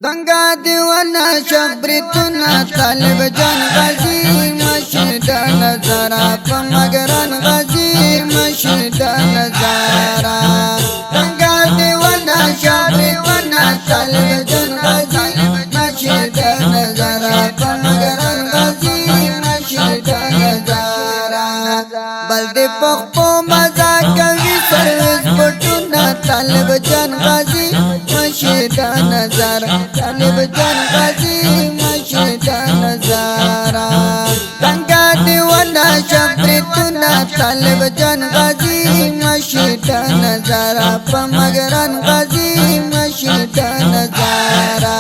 दंगा दीवाना शबरीतुना तालिब जान गाजी मशीदा नजारा पमगरन गाजी मशीदा नजारा दंगा दीवाना शबरीतुना तालिब जान गाजी मशीदा नजारा पमगरन गाजी मशीदा नजारा बल्दे पखपो मजा कवि सर्विस बटुना तालिब जान गाजी मशीदा नजारा तालिब जान गाजी मशीदा नजारा दंगा दीवाना शबरीतुना तालिब जान गाजी मशीदा नजारा पमगरन गाजी मशीदा नजारा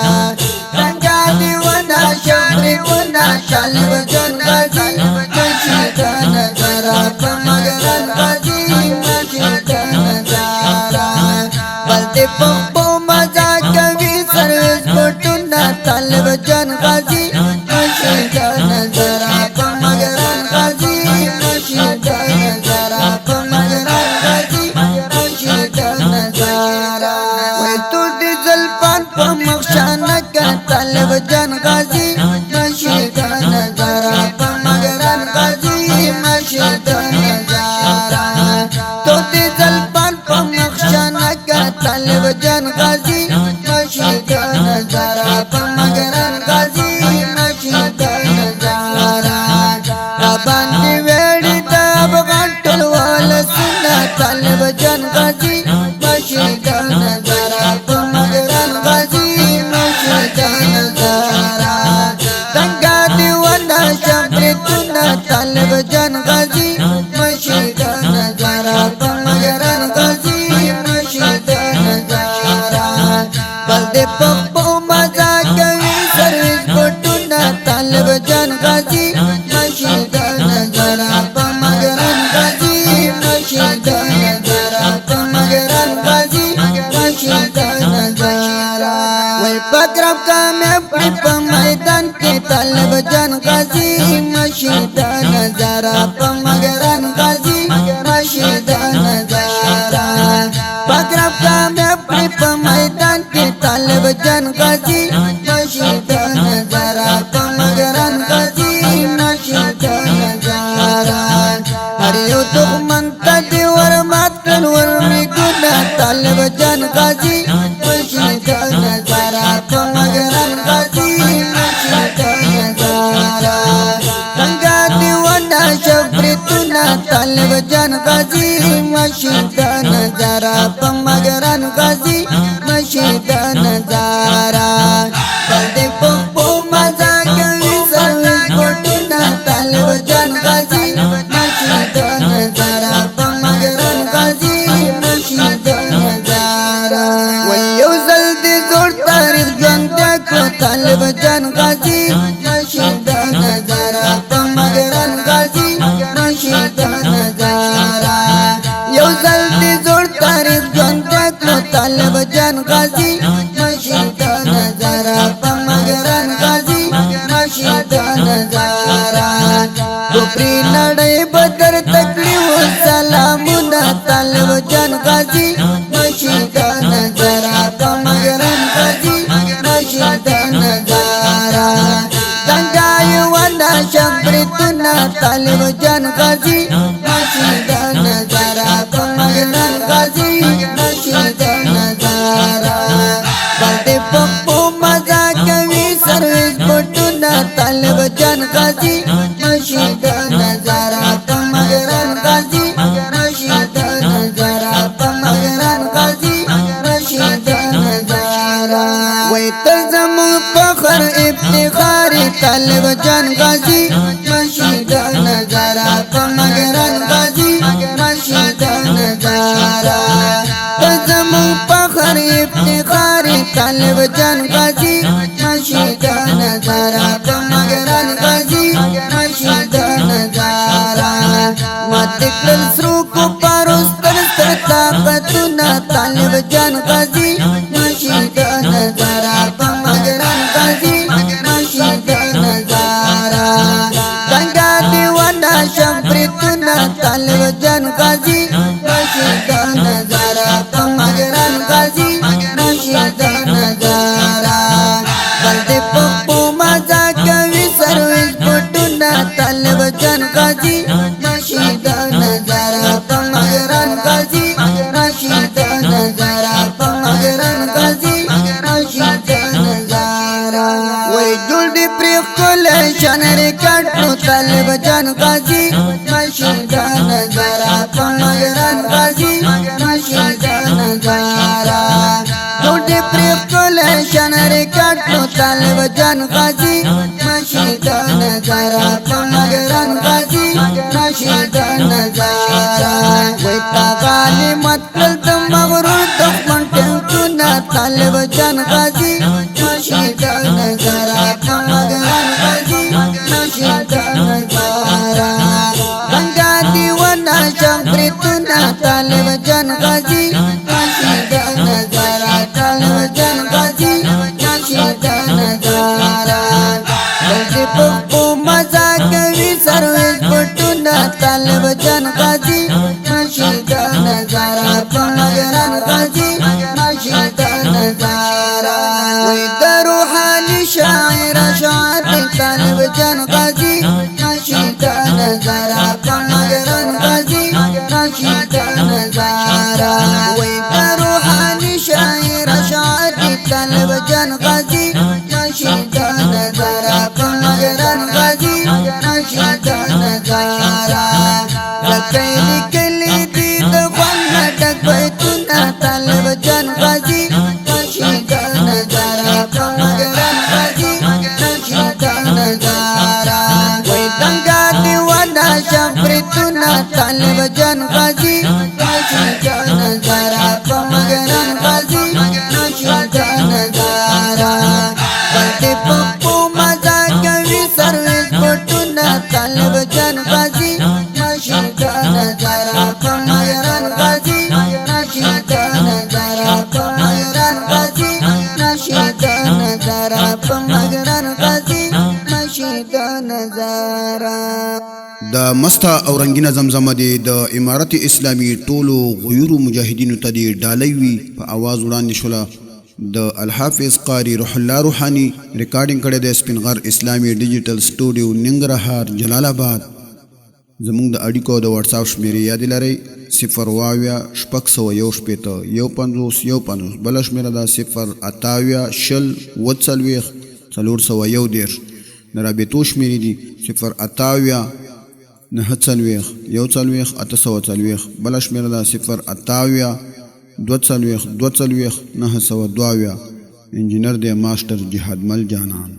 दंगा दीवाना शबरीतुना तालिब जान गाजी मशीदा नजारा पमगरन गाजी मशीदा नजारा बल्दे पप्पो मजा कवि सर्विस बटुना तालिब जान गाजी मशीदा नजारा पमगरन गाजी मशीदा नजारा पमगरन गाजी मशीदा नजारा वै तू डीजल पान पमक्षाना का तालिब जान गाजी मशीदा नजारा पमगरन गाजी मशीदा नजारा तो डीजल पान पमक्षाना का तालिब जान गाजी मशीदा नजारा पमगरन गाजी मशीदा नजारा राबांनी वेड़ी तब गंटल वाला सुना तालिब जान गाजी मशीदा नजारा पमगरन गाजी मशीदा नजारा दंगा दीवाना शबरीतुना तालिब जान गाजी मशीदा नजारा पमगरन गाजी मशीदा नजारा बल्दे पप्पो मजा कवि सर्विस बटुना तालिब जान गाजी मशीदा नजारा पमगरन गाजी मशीदा नजारा पमगरन गाजी मशीदा नजारा वै पकड़ब का मैं अपने मैदान के तालिब जान गाजी मशीदा नजारा पमगरन गाजी मशीदा नजारा पकड़ब का मैं अपने मैदान के तालिब जान गाजी मशीदा नजारा पमगरन गाजी मशीदा नजारा हरियो दुश्मन तदीवर मातन वर में गुना तालिब जान गाजी मशीदा नजारा पमगरन गाजी मशीदा नजारा दंगा दीवाना शबरीतुना तालिब जान गाजी मशीदा नजारा पमगरन गाजी मशीदा नजारा बल्दे पप्पो मजा कवि सर्विस बटुना तालिब जान गाजी मशीदा नजारा पमगरन गाजी मशीदा नजारा वयो जल्दी जोड़ तारीख जनता को तालिब जान गाजी मशीदा नजारा पमगरन गाजी मशीदा नजारा यो जल्दी जोड़ तारीख जनता को तालिब जान गाजी मशीदा नजारा पमगरन गाजी मशीदा नजारा दुपरी नडे बदर तकली वो सलामुना तालिब जान गाजी मशीदा नजारा पमगरन गाजी मशीदा नजारा दंगा युवाना शबरीतुना तालिब जान गाजी मशीदा नजारा पमगरन गाजी मशीदा नजारा बल्दे पप्पो मजा कवि सर्विस बटुना तालिब जान गाजी मशीदा नजारा पमगरन गाजी मशीदा नजारा पमगरन गाजी मशीदा नजारा वै तजम फखर इफ्तिखार तालिब जान गाजी मशीदा नजारा पमगरन गाजी मशीदा नजारा तजम फखर इफ्तिखार तालिब जान गाजी मशीदा नजारा पमगरन गाजी मशीदा नजारा मतिकल सरू को पारोस तर ताकतुना तालिब जान गाजी मशीदा नजारा पमगरन गाजी मशीदा नजारा दंगा दीवाना शबरीतुना तालिब जान गाजी मशीदा नजारा पमगरन गाजी मशीदा नजारा। مشهد نظارہ وی جوڑ دی پریخ کل شان ریکارڈ نو طالب جان غازی مشهد نظارہ پمگران غازی مشهد نظارہ جوڑ دی پریخ کل شان ریکارڈ نو طالب جان غازی مشهد نظارہ پمگران غازی مشهد نظارہ وی تا غالمت کل دم مغرور دخمن ٹنکونا طالب جان غازی مشهد نظارہ پمگران غازی مشهد نظارہ گنگا دیوانا شمپریتونا طالب جان غازی مشهد نظارہ طالب جان غازی مشهد نظارہ دلتی پپو مزا کوي سرویس پټونا طالب جان غازی مشهد نظارہ پمگران غازی مشهد نظارہ وی دروحانی شاعر شاعر طالب جان غازی مشهد نظارہ پمگران غازی مشهد نظارہ وی دروحانی شاعر شاعر طالب جان غازی مشهد نظارہ پمگران غازی مشهد نظارہ لکیلی کلی دی دخوان ڈک بیتونا طالب جان غازی مشهد نظارہ پمگران غازی مشهد نظارہ وی دنگا دیوانا شمپریتونا طالب جان غازی مشهد نظارہ پمگران غازی مشهد نظارہ بلتی پپو مزا کوي سرویس پټونا طالب جان غازی مشهد نظارہ پمگران غازی مشهد نظارہ پمگران غازی مشهد نظارہ پمگران غازی مشهد نظارہ دا مستا او رنگینه زمزمه دی د امارت اسلامی ټولو غیور مجاهدینو ته دی ډالۍ وي په आवाज وړاندې شوله د الحافظ قاری روح الله روحانی ریکارډینګ کړی د سپینغر اسلامی ډیجیټل سټوډیو ننګرهار جلال آباد زموږ د اړیکو د واتس اپ شمیرې یاد لرئ 0 بل شمیره ده 0 د رابطو شمیرې دي 0 بل شمیره ده 0 انجینر دی ماسٹر جهاد مل جانان